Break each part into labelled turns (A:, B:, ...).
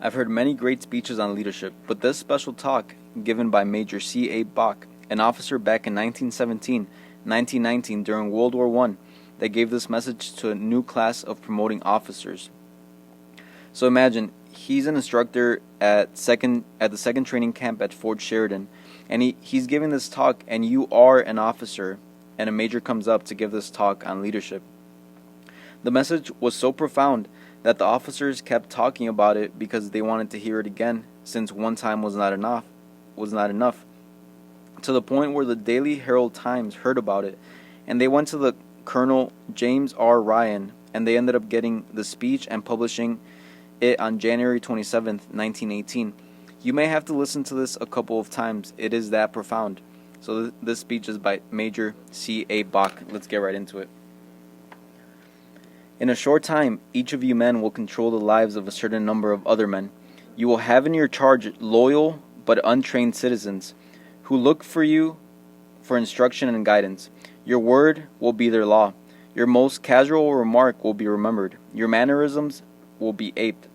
A: I've heard many great speeches on leadership, but this special talk, given by Major C A Bach, an officer back in 1917, 1919 during World War I, that gave this message to a new class of promoting officers. So imagine, he's an instructor at the second training camp at Fort Sheridan, and he's giving this talk, and you are an officer, and a major comes up to give this talk on leadership. The message was so profound that the officers kept talking about it because they wanted to hear it again, since one time was not enough, to the point where the Daily Herald Times heard about it, and they went to the Colonel James R. Ryan, and they ended up getting the speech and publishing it on January 27th, 1918. You may have to listen to this a couple of times. It is that profound. So this speech is by Major C A Bach. Let's get right into it. In a short time, each of you men will control the lives of a certain number of other men. You will have in your charge loyal but untrained citizens who look for you for instruction and guidance. Your word will be their law. Your most casual remark will be remembered. Your mannerisms will be aped.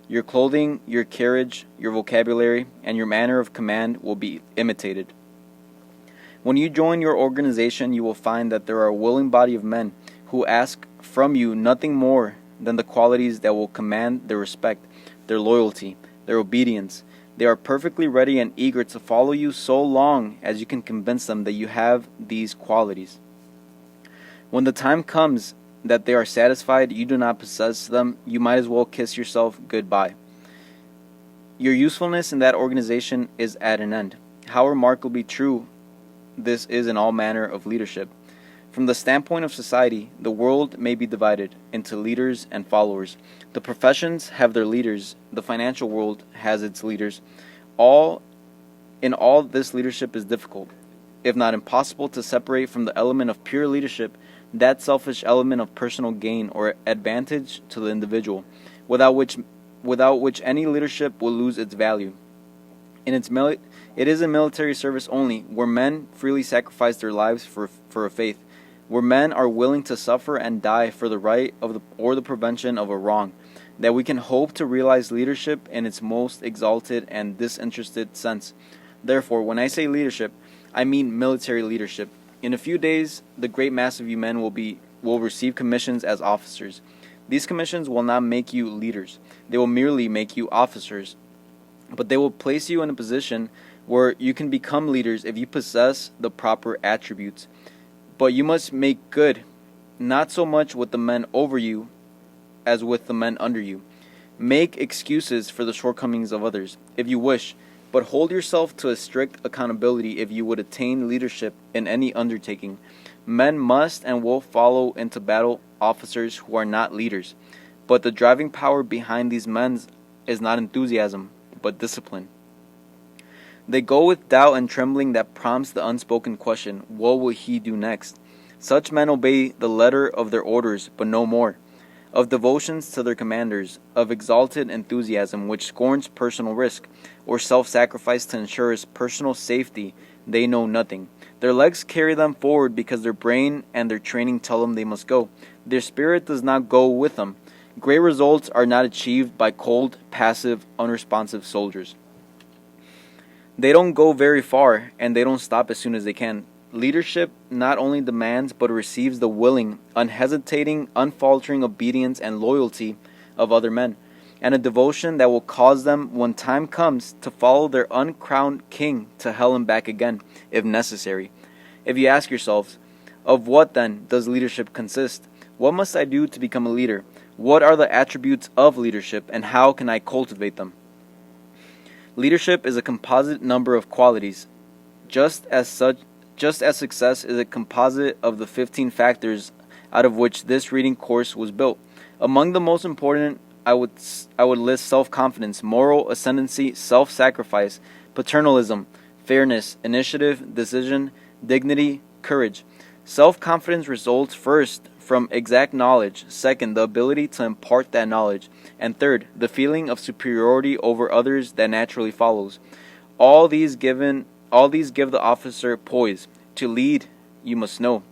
A: Your clothing, your carriage, your vocabulary, and your manner of command will be imitated. When you join your organization, you will find that there are a willing body of men who ask from you nothing more than the qualities that will command their respect, their loyalty, their obedience. They are perfectly ready and eager to follow you so long as you can convince them that you have these qualities. When the time comes that they are satisfied you do not possess them, you might as well kiss yourself goodbye. Your usefulness in that organization is at an end. How remarkably true this is in all manner of leadership. From the standpoint of society, the world may be divided into leaders and followers. The professions have their leaders. The financial world has its leaders. All this leadership is difficult, if not impossible, to separate from the element of pure leadership that selfish element of personal gain or advantage to the individual, without which any leadership will lose its value. It is in military service only, where men freely sacrifice their lives for a faith, where men are willing to suffer and die for the right of the prevention of a wrong, that we can hope to realize leadership in its most exalted and disinterested sense. Therefore, when I say leadership, I mean military leadership. In a few days, the great mass of you men will receive commissions as officers. These commissions will not make you leaders. They will merely make you officers. But they will place you in a position where you can become leaders if you possess the proper attributes. But you must make good, not so much with the men over you as with the men under you. Make excuses for the shortcomings of others, if you wish, but hold yourself to a strict accountability if you would attain leadership in any undertaking. Men must and will follow into battle officers who are not leaders, but the driving power behind these men is not enthusiasm, but discipline. They go with doubt and trembling that prompts the unspoken question, what will he do next? Such men obey the letter of their orders, but no more. Of devotions to their commanders, of exalted enthusiasm which scorns personal risk, or self-sacrifice to ensure his personal safety, they know nothing. Their legs carry them forward because their brain and their training tell them they must go. Their spirit does not go with them. Great results are not achieved by cold, passive, unresponsive soldiers. They don't go very far, and they don't stop as soon as they can. Leadership not only demands but receives the willing, unhesitating, unfaltering obedience and loyalty of other men, and a devotion that will cause them, when time comes, to follow their uncrowned king to hell and back again, if necessary. If you ask yourselves, of what then does leadership consist? What must I do to become a leader? What are the attributes of leadership, and how can I cultivate them? Leadership is a composite number of qualities, just as success is a composite of the 15 factors out of which this reading course was built. Among the most important, I would list self-confidence, moral ascendancy, self-sacrifice, paternalism, fairness, initiative, decision, dignity, courage. Self-confidence results first from exact knowledge, second, the ability to impart that knowledge, and third, the feeling of superiority over others that naturally follows. All these give the officer poise. To lead, you must know.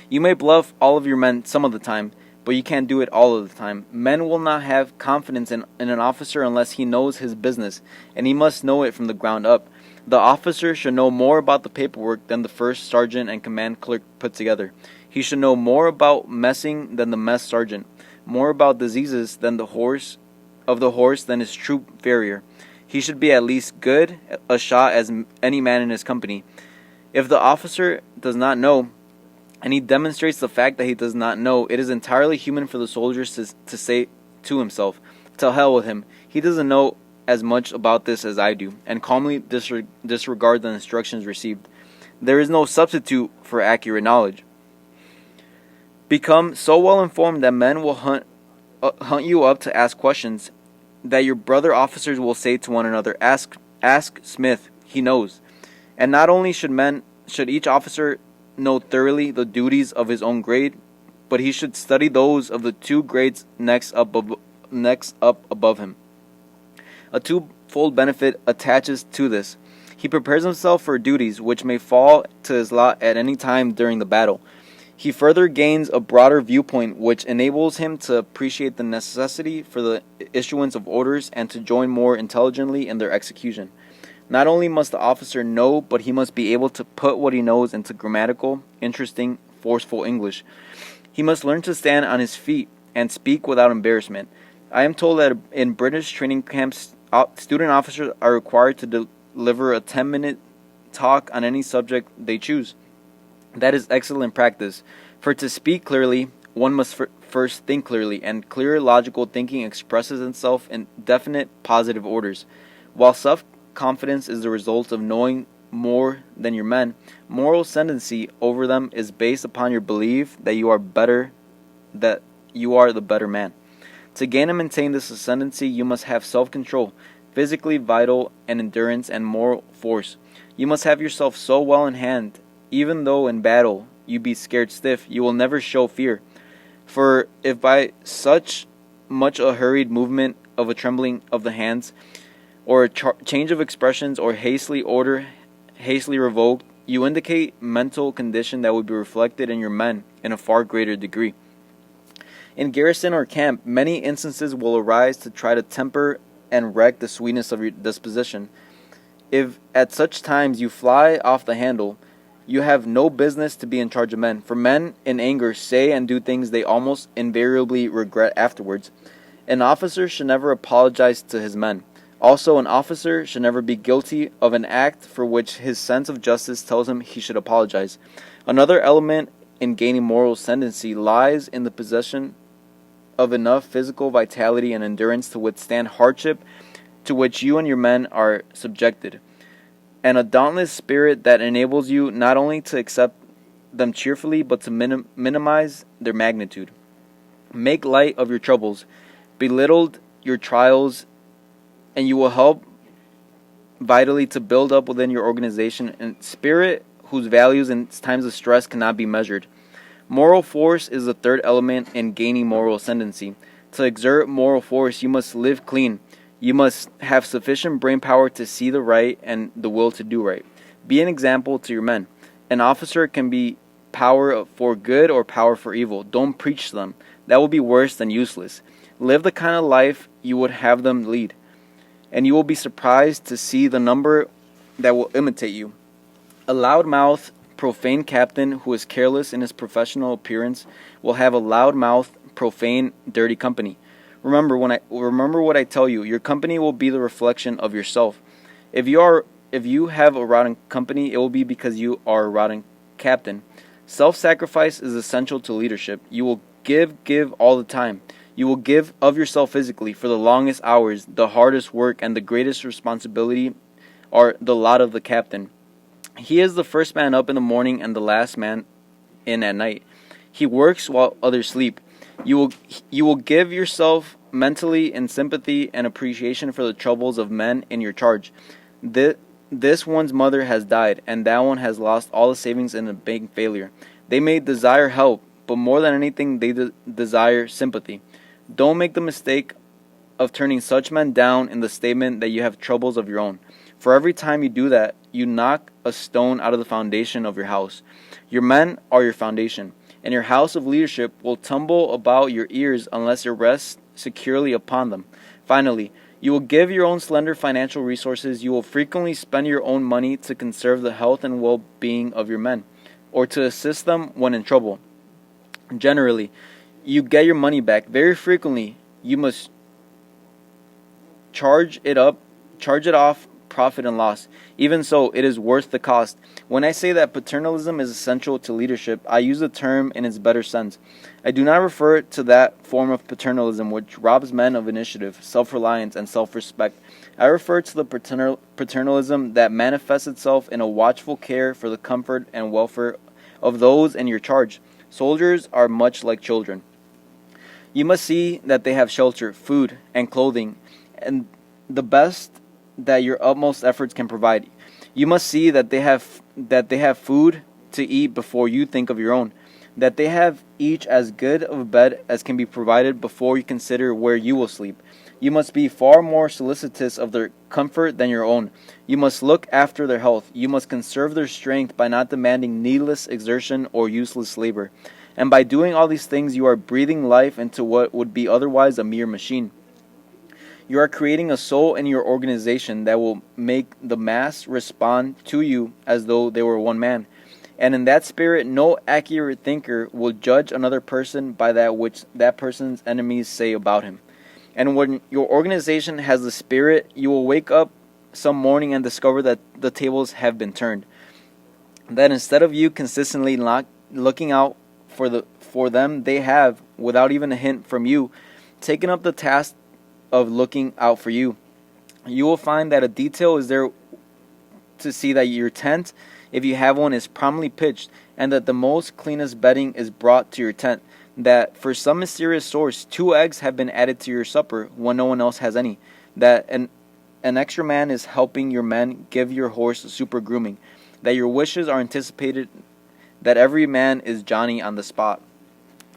A: You may bluff all of your men some of the time, but you can't do it all of the time. Men will not have confidence in an officer unless he knows his business, and he must know it from the ground up. The officer should know more about the paperwork than the first sergeant and command clerk put together. He should know more about messing than the mess sergeant, more about diseases than the horse than his troop farrier. He should be at least good a shot as any man in his company. If the officer does not know, and he demonstrates the fact that he does not know, it is entirely human for the soldiers to say to himself, "To hell with him. He doesn't know as much about this as I do," and calmly disregard the instructions received. There is no substitute for accurate knowledge. Become so well informed that men will hunt you up to ask questions, that your brother officers will say to one another, Ask Smith, he knows." And not only should each officer know thoroughly the duties of his own grade, but he should study those of the 2 grades next up above him. A twofold benefit attaches to this. He prepares himself for duties which may fall to his lot at any time during the battle. He further gains a broader viewpoint which enables him to appreciate the necessity for the issuance of orders and to join more intelligently in their execution. Not only must the officer know, but he must be able to put what he knows into grammatical, interesting, forceful English. He must learn to stand on his feet and speak without embarrassment. I am told that in British training camps, student officers are required to deliver a 10-minute talk on any subject they choose. That is excellent practice, for to speak clearly, one must first think clearly, and clear logical thinking expresses itself in definite positive orders. While self-confidence is the result of knowing more than your men, moral ascendancy over them is based upon your belief that you are the better man. To gain and maintain this ascendancy, you must have self-control, physically vital, and endurance and moral force. You must have yourself so well in hand, even though in battle you be scared stiff, you will never show fear. For if by such much a hurried movement of a trembling of the hands, or a change of expressions, or hastily revoked, you indicate mental condition that would be reflected in your men in a far greater degree. In garrison or camp, many instances will arise to try to temper and wreck the sweetness of your disposition. If at such times you fly off the handle, you have no business to be in charge of men, for men in anger say and do things they almost invariably regret afterwards. An officer should never apologize to his men. Also, an officer should never be guilty of an act for which his sense of justice tells him he should apologize. Another element in gaining moral ascendancy lies in the possession of enough physical vitality and endurance to withstand hardship to which you and your men are subjected, and a dauntless spirit that enables you not only to accept them cheerfully, but to minimize their magnitude. Make light of your troubles, belittle your trials, and you will help vitally to build up within your organization a spirit whose values in times of stress cannot be measured. Moral force is the third element in gaining moral ascendancy. To exert moral force, you must live clean. You must have sufficient brain power to see the right and the will to do right. Be an example to your men. An officer can be power for good or power for evil. Don't preach to them. That will be worse than useless. Live the kind of life you would have them lead, and you will be surprised to see the number that will imitate you. A loud-mouthed, profane captain who is careless in his professional appearance will have a loud-mouthed, profane, dirty company. Remember what I tell you. Your company will be the reflection of yourself. If you have a rotten company, it will be because you are a rotten captain. Self-sacrifice is essential to leadership. You will give all the time. You will give of yourself physically for the longest hours. The hardest work and the greatest responsibility are the lot of the captain. He is the first man up in the morning and the last man in at night. He works while others sleep. You will give yourself mentally in sympathy and appreciation for the troubles of men in your charge. This one's mother has died, and that one has lost all the savings in a bank failure. They may desire help, but more than anything, they desire sympathy. Don't make the mistake of turning such men down in the statement that you have troubles of your own. For every time you do that, you knock a stone out of the foundation of your house. Your men are your foundation. and your house of leadership will tumble about your ears unless it rests securely upon them. Finally, you will give your own slender financial resources. You will frequently spend your own money to conserve the health and well-being of your men, or to assist them when in trouble. Generally, you get your money back. Very frequently, you must charge it off profit and loss. Even so, it is worth the cost. When I say that paternalism is essential to leadership, I use the term in its better sense. I do not refer to that form of paternalism which robs men of initiative, self-reliance, and self-respect. I refer to the paternalism that manifests itself in a watchful care for the comfort and welfare of those in your charge. Soldiers are much like children. You must see that they have shelter, food, and clothing, and the best that your utmost efforts can provide. You must see that they have food to eat before you think of your own, that they have each as good of a bed as can be provided before you consider where you will sleep. You must be far more solicitous of their comfort than your own. You must look after their health. You must conserve their strength by not demanding needless exertion or useless labor. And by doing all these things, you are breathing life into what would be otherwise a mere machine. You are creating a soul in your organization that will make the mass respond to you as though they were one man. And in that spirit, no accurate thinker will judge another person by that which that person's enemies say about him. And when your organization has the spirit, you will wake up some morning and discover that the tables have been turned. That instead of you consistently looking out for them, they have, without even a hint from you, taken up the task of looking out for you. You will find that a detail is there to see that your tent, if you have one, is promptly pitched, and that the most cleanest bedding is brought to your tent, that for some mysterious source 2 eggs have been added to your supper when no one else has any, that an extra man is helping your men give your horse super grooming, that your wishes are anticipated, that every man is Johnny on the spot.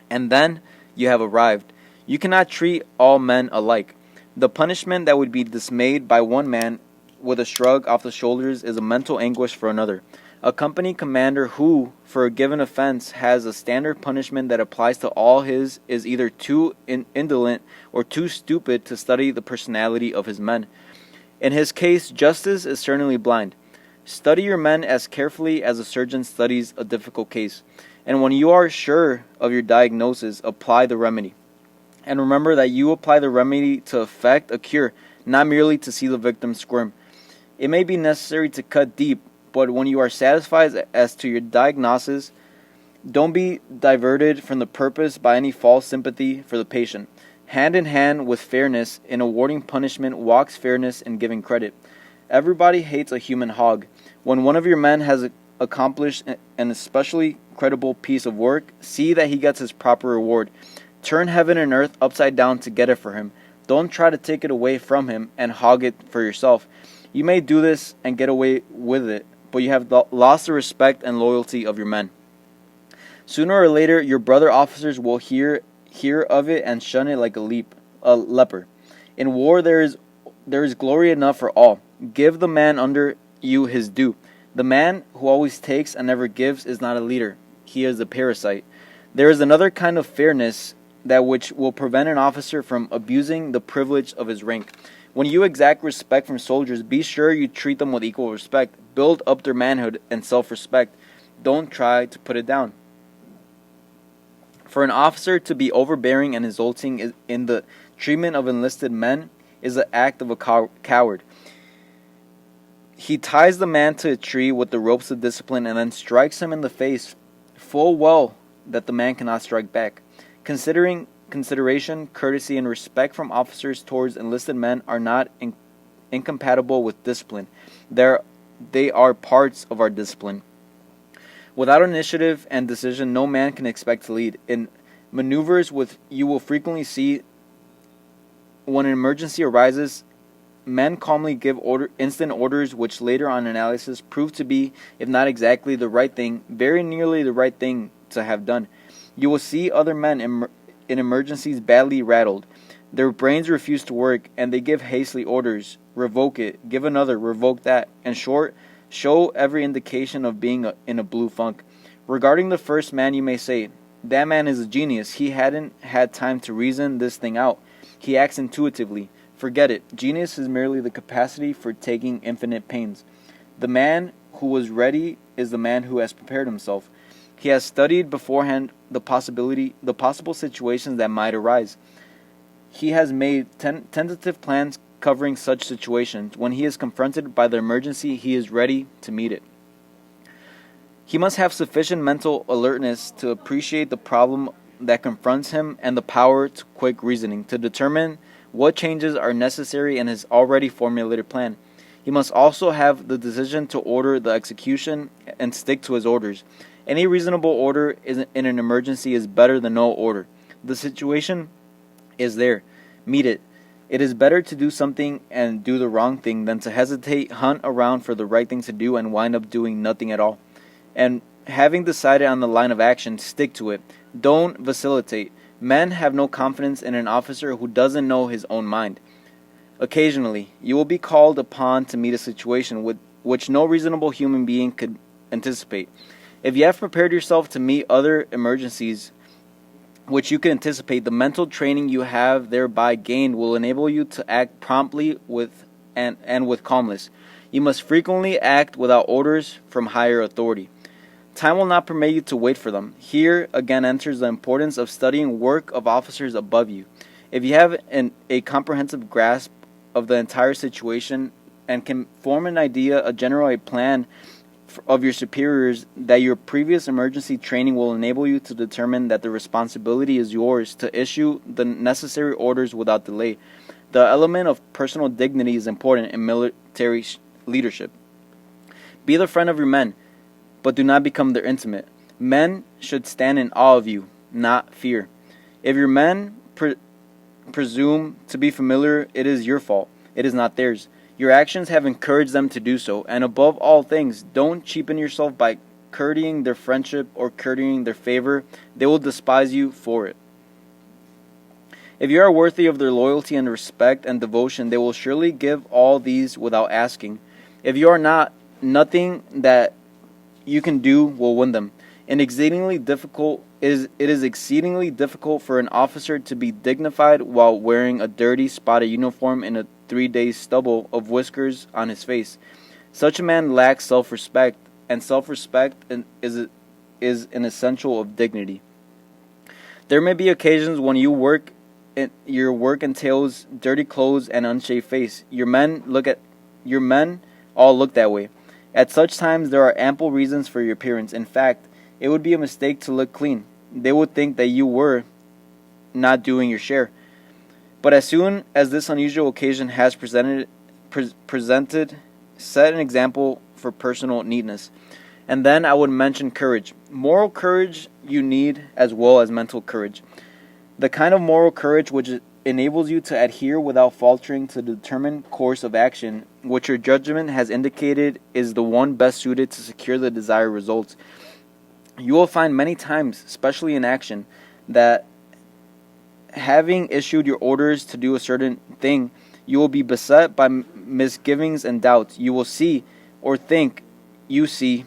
A: And then you have arrived. You cannot treat all men alike. The punishment that would be dismayed by one man with a shrug off the shoulders is a mental anguish for another. A company commander who, for a given offense, has a standard punishment that applies to all his is either too indolent or too stupid to study the personality of his men. In his case, justice is certainly blind. Study your men as carefully as a surgeon studies a difficult case, and when you are sure of your diagnosis, apply the remedy. And remember that you apply the remedy to effect a cure, not merely to see the victim squirm. It may be necessary to cut deep, but when you are satisfied as to your diagnosis, don't be diverted from the purpose by any false sympathy for the patient. Hand in hand with fairness in awarding punishment walks fairness in giving credit. Everybody hates a human hog. When one of your men has accomplished an especially creditable piece of work, see that he gets his proper reward. Turn heaven and earth upside down to get it for him. Don't try to take it away from him and hog it for yourself. You may do this and get away with it, but you have lost the respect and loyalty of your men. Sooner or later, your brother officers will hear of it and shun it like a leper. In war, there is glory enough for all. Give the man under you his due. The man who always takes and never gives is not a leader. He is a parasite. There is another kind of fairness that which will prevent an officer from abusing the privilege of his rank. When you exact respect from soldiers, be sure you treat them with equal respect. Build up their manhood and self-respect. Don't try to put it down. For an officer to be overbearing and insulting in the treatment of enlisted men is the act of a coward. He ties the man to a tree with the ropes of discipline and then strikes him in the face, full well that the man cannot strike back. Consideration, courtesy, and respect from officers towards enlisted men are not incompatible with discipline. They are parts of our discipline. Without initiative and decision, no man can expect to lead. In maneuvers, you will frequently see when an emergency arises, men calmly give instant orders which later on analysis prove to be, if not exactly the right thing, very nearly the right thing to have done. You will see other men in emergencies badly rattled. Their brains refuse to work, and they give hastily orders. Revoke it, give another, revoke that. In short, show every indication of being in a blue funk. Regarding the first man, you may say, That man is a genius. He hadn't had time to reason this thing out. He acts intuitively. Forget it. Genius is merely the capacity for taking infinite pains. The man who was ready is the man who has prepared himself. He has studied beforehand the possible situations that might arise. He has made tentative plans covering such situations. When he is confronted by the emergency, he is ready to meet it. He must have sufficient mental alertness to appreciate the problem that confronts him and the power to quick reasoning to determine what changes are necessary in his already formulated plan. He must also have the decision to order the execution and stick to his orders. Any reasonable order in an emergency is better than no order. The situation is there. Meet it. It is better to do something and do the wrong thing than to hesitate, hunt around for the right thing to do, and wind up doing nothing at all. And having decided on the line of action, stick to it. Don't vacillate. Men have no confidence in an officer who doesn't know his own mind. Occasionally, you will be called upon to meet a situation which no reasonable human being could anticipate. If you have prepared yourself to meet other emergencies which you can anticipate, the mental training you have thereby gained will enable you to act promptly and with calmness. You must frequently act without orders from higher authority. Time will not permit you to wait for them. Here again enters the importance of studying work of officers above you. If you have a comprehensive grasp of the entire situation and can form an idea, a general plan of your superiors, that your previous emergency training will enable you to determine that the responsibility is yours to issue the necessary orders without delay. The element of personal dignity is important in military leadership. Be the friend of your men, but do not become their intimate. Men should stand in awe of you, not fear. If your men presume to be familiar, it is your fault. It is not theirs. Your actions have encouraged them to do so, and above all things, don't cheapen yourself by courting their friendship or courting their favor. They will despise you for it. If you are worthy of their loyalty and respect and devotion, they will surely give all these without asking. If you are not, nothing that you can do will win them. It is exceedingly difficult for an officer to be dignified while wearing a dirty, spotted uniform and a 3 days stubble of whiskers on his face. Such a man lacks self-respect, and self-respect is an essential of dignity. There may be occasions when your work entails dirty clothes and unshaved face. Your men all look that way. At such times, there are ample reasons for your appearance. In fact, it would be a mistake to look clean. They would think that you were not doing your share. But as soon as this unusual occasion has presented, set an example for personal neatness. And then I would mention courage. Moral courage you need as well as mental courage. The kind of moral courage which enables you to adhere without faltering to the determined course of action which your judgment has indicated is the one best suited to secure the desired results. You will find many times, especially in action, that having issued your orders to do a certain thing, you will be beset by misgivings and doubts. You will see or think you see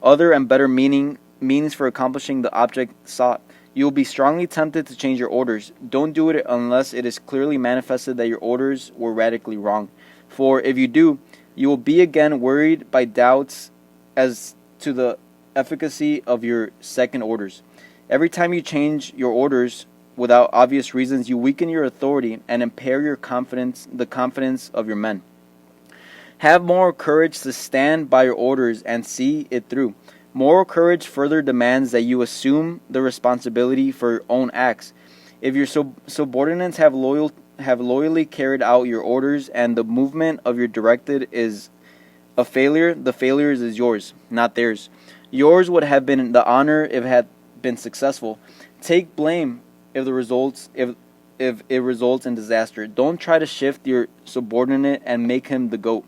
A: other and better means for accomplishing the object sought. You will be strongly tempted to change your orders. Don't do it unless it is clearly manifested that your orders were radically wrong. For if you do, you will be again worried by doubts as to the efficacy of your second orders. Every time you change your orders without obvious reasons, you weaken your authority and impair the confidence of your men. Have moral courage to stand by your orders and see it through. Moral courage further demands that you assume the responsibility for your own acts. If your subordinates have loyally carried out your orders and the movement of your directed is a failure, the failure is yours, not theirs. Yours would have been the honor if it had been successful. Take blame if it results in disaster. Don't try to shift your subordinate and make him the goat.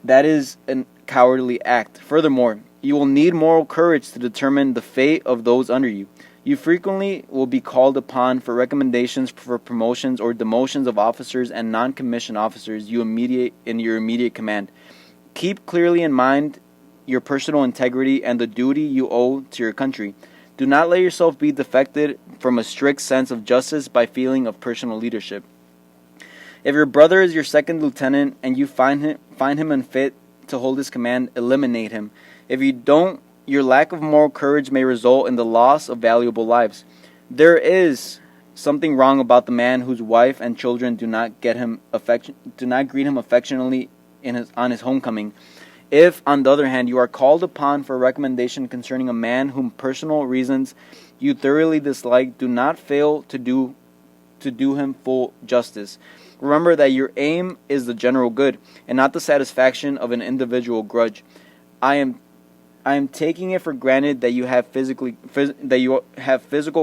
A: That is a cowardly act. Furthermore, you will need moral courage to determine the fate of those under you. You frequently will be called upon for recommendations for promotions or demotions of officers and non-commissioned officers in your immediate command. Keep clearly in mind your personal integrity and the duty you owe to your country. Do not let yourself be defected from a strict sense of justice by feeling of personal leadership. If your brother is your second lieutenant and you find him unfit to hold his command, eliminate him. If you don't, your lack of moral courage may result in the loss of valuable lives. There is something wrong about the man whose wife and children do not greet him affectionately on his homecoming. If, on the other hand, you are called upon for a recommendation concerning a man whom personal reasons you thoroughly dislike, do not fail to do him full justice. Remember that your aim is the general good and not the satisfaction of an individual grudge. I am taking it for granted that you have physical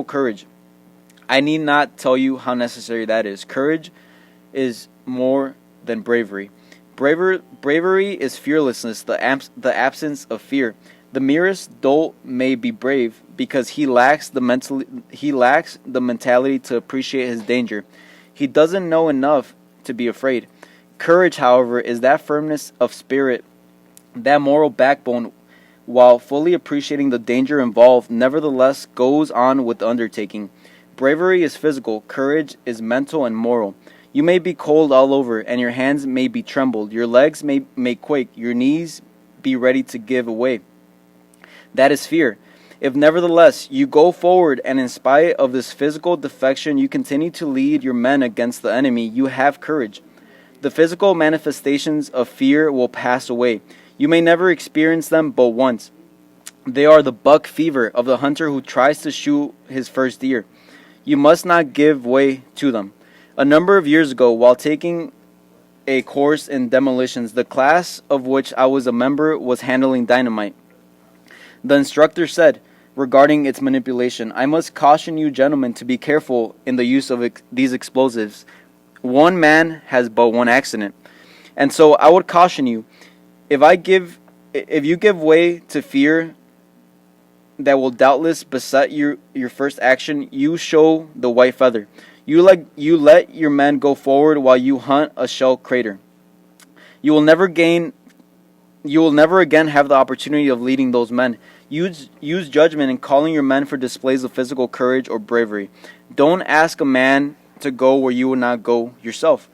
A: courage. I need not tell you how necessary that is. Courage is more than bravery. Bravery is fearlessness, the absence of fear. The merest dolt may be brave because he lacks the mentality to appreciate his danger. He doesn't know enough to be afraid. Courage, however, is that firmness of spirit, that moral backbone, while fully appreciating the danger involved, nevertheless goes on with the undertaking. Bravery is physical, courage is mental and moral. You may be cold all over, and your hands may be trembled, your legs may quake, your knees be ready to give way. That is fear. If nevertheless you go forward and in spite of this physical defection you continue to lead your men against the enemy, you have courage. The physical manifestations of fear will pass away. You may never experience them but once. They are the buck fever of the hunter who tries to shoot his first deer. You must not give way to them. A number of years ago, while taking a course in demolitions, the class of which I was a member was handling dynamite. The instructor said, regarding its manipulation, I must caution you gentlemen to be careful in the use of these explosives. One man has but one accident. And so I would caution you, if you give way to fear that will doubtless beset your first action, you show the white feather. You let your men go forward while you hunt a shell crater. You will never again have the opportunity of leading those men. Use judgment in calling your men for displays of physical courage or bravery. Don't ask a man to go where you would not go yourself.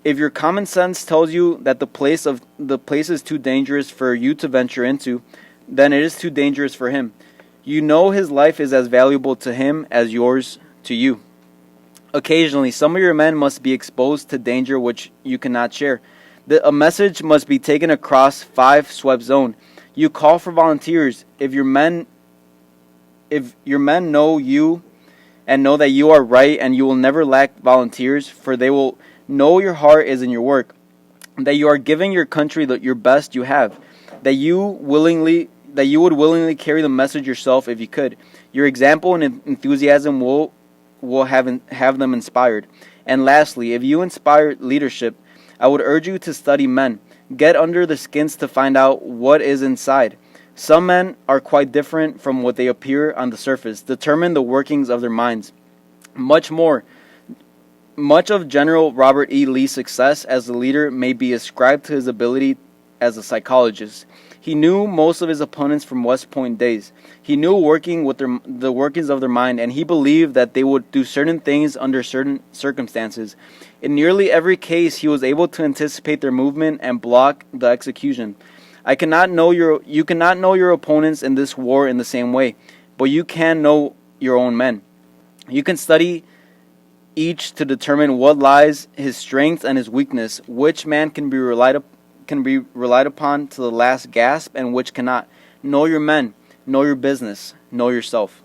A: If your common sense tells you that the place is too dangerous for you to venture into, then it is too dangerous for him. You know his life is as valuable to him as yours to you. Occasionally, some of your men must be exposed to danger which you cannot share. A message must be taken across 5 swept zone. You call for volunteers. If your men know you and know that you are right, and you will never lack volunteers, for they will know your heart is in your work, that you are giving your country your best you have, that you would willingly carry the message yourself if you could. Your example and enthusiasm will have them inspired. And lastly, if you inspire leadership, I would urge you to study men. Get under the skins to find out what is inside. Some men are quite different from what they appear on the surface. Determine the workings of their minds. Much of General Robert E. Lee's success as a leader may be ascribed to his ability as a psychologist. He knew most of his opponents from West Point days. He knew the workings of their mind, and he believed that they would do certain things under certain circumstances. In nearly every case, he was able to anticipate their movement and block the execution. You cannot know your opponents in this war in the same way, but you can know your own men. You can study each to determine what lies his strength and his weakness, which man can be relied upon to the last gasp, and which cannot. Know your men, know your business, know yourself.